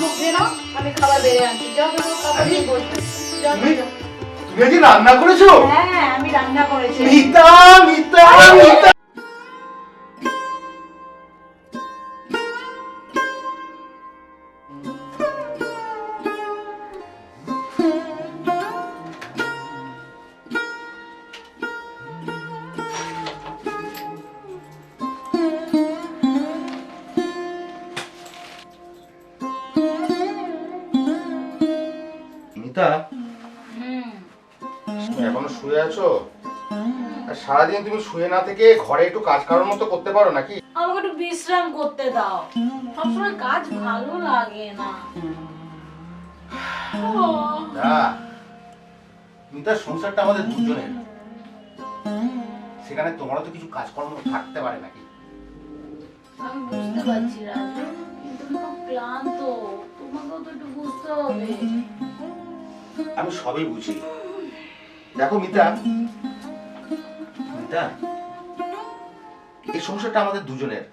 মুখ ধুয়ে নাও, আমি খাবার বেড়ে আনছি। যাও যাও, কাপড় নিয়ে বসবে। যাও যাও। তুমি কি রান্না করেছো? হ্যাঁ, আমি রান্না করেছি। মিতা মিতা মিতা মিতা, তুমি এখনো শুয়ে আছো? আর সারাদিন তুমি শুয়ে না থেকে ঘরে একটু কাজ করার মতো করতে পারো নাকি? আমাকে একটু বিশ্রাম করতে দাও, সবসময় কাজ ভালো লাগে না। না মিতার সংসারটা আমাদের দুজনের, সেখানে তোমারও তো কিছু কাজকর্ম থাকতে পারে নাকি? আমি বুঝতে পারছি রাজু, কিন্তু আমি খুব ক্লান্ত, তোমাকেও তো একটু বুঝতে হবে। আমি সবই বুঝি। দেখো মিতা, মিতা এই সংসারটা আমাদের দুজনের,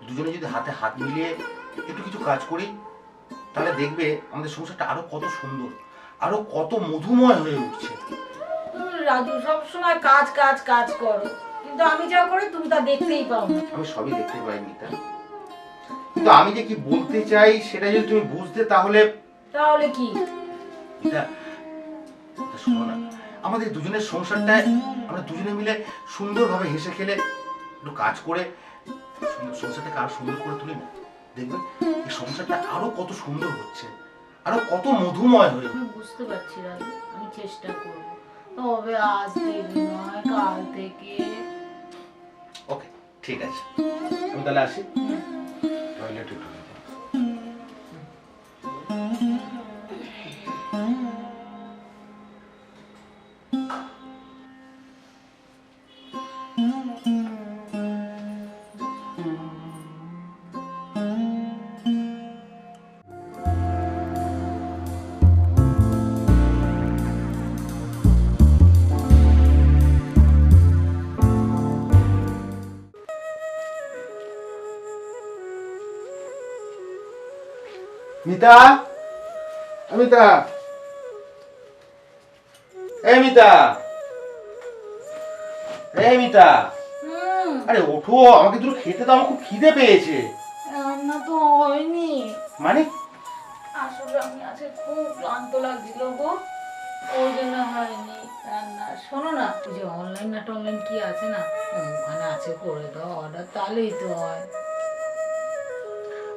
দুজনে যদি হাতে হাত মিলিয়ে একটু কিছু কাজ করি তাহলে দেখবে আমাদের সংসারটা আরো কত সুন্দর, আরো কত মধুময় হয়ে উঠছে। রাজু সবসময় কাজ কাজ কাজ করো, কিন্তু আমি যা করি তুমি তা দেখতেই পাও না। আমি সবই দেখতে পাই মিতা, কিন্তু আমি যে কি বলতে চাই সেটা যদি তুমি বুঝতে তাহলে। তাহলে কি? মিতা শোনো না, আমাদের দুজনের সংসারটায় আমরা দুজনে মিলে সুন্দরভাবে হেসে খেলে একটু কাজ করে সংসারটাকে আরো সুন্দর করে তুলি না, দেখবে এই সংসারটা আরো কত সুন্দর হচ্ছে, আরো কত মধুময় হয়ে। আমি বুঝতে পারছি রাজু, আমি চেষ্টা করব, তবে আজ দেরি নয়, কাল থেকে। ওকে ঠিক আছে, আমি তাহলে আসি। টয়লেট একটু মিতা, মিতা, এই মিতা, এই মিতা, আরে ওঠো, আমাকে দুটো খেতে দাও, আমার খুব খিদে পেয়েছে। রান্না তো হয়নি। মানে? আসলে আমি আজকে খুব ক্লান্ত লাগছিল গো, ওই জন্য হয়নি রান্না। শোনো না, ওই যে অনলাইন টনলাইন কি আছে না, ওখানে আছে, করে দাও অর্ডার, তাহলেই তো হয়।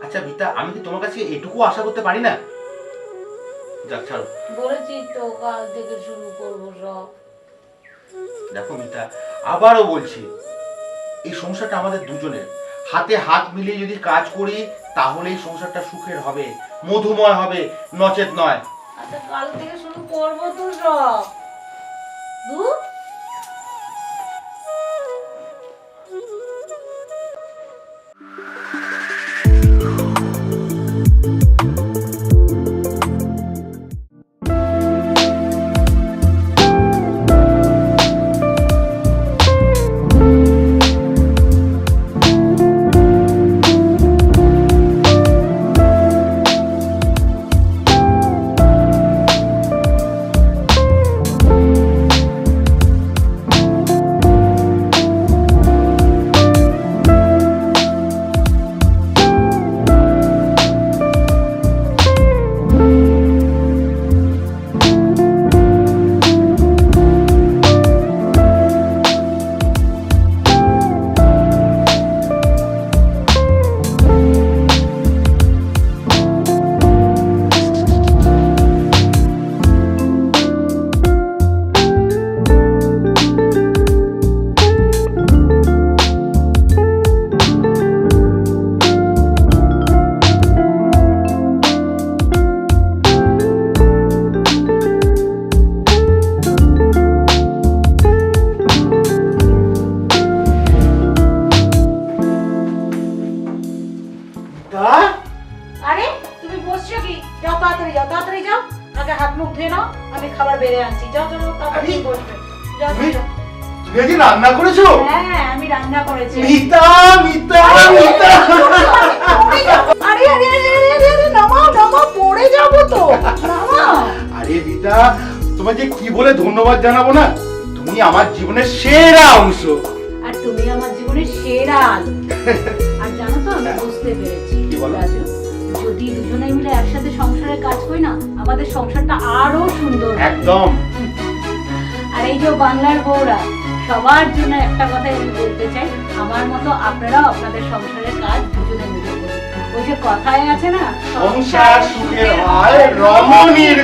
আচ্ছা মিতা, আমি কি তোমার কাছে এটুকু আশা করতে পারি না? যাক ছাড়ো, বলেছি তো কাল থেকে শুরু করবো সব। দেখো মিতা, আবারও বলছি, এই সংসারটা আমাদের দুজনের, হাতে হাত মিলিয়ে যদি কাজ করি তাহলে এই সংসারটা সুখের হবে, মধুময় হবে, নচেত নয়। আচ্ছা কাল থেকে শুরু করবো তো সব। দুধ খাবার বেড়ে আনছি। যাও যাও, তারপর কি বসবে। যাও যাও। তুমি কি রান্না করেছো? হ্যাঁ, আমি রান্না করেছি। মিতা মিতা মিতা আরে আরে আরে আরে আরে আরে নামাও নামাও, পড়ে যাবো তো, নামাও। আরে রিতা, তোমাকে কি বলে ধন্যবাদ জানাবো না, তুমি আমার জীবনের সেরা অংশ। আর তুমি আমার জীবনের সেরা আলো। আর জানো তো আমি বুঝতে পেরেছি কি বলো? রাজু, যদি দুজনে মিলে একসাথে সংসারে কাজ করি না, আমাদের সংসারটা আরো সুন্দর হবে। একদম। আর এই যে বাংলার বউরা, সবার জন্য একটা কথাই আমি বলতে চাই, আমার মতো আপনারাও আপনাদের সংসারের কাজ দুজনে মিলে করুন। ওই যে কথায় আছে না, সংসার সুখের হয় রমণীর।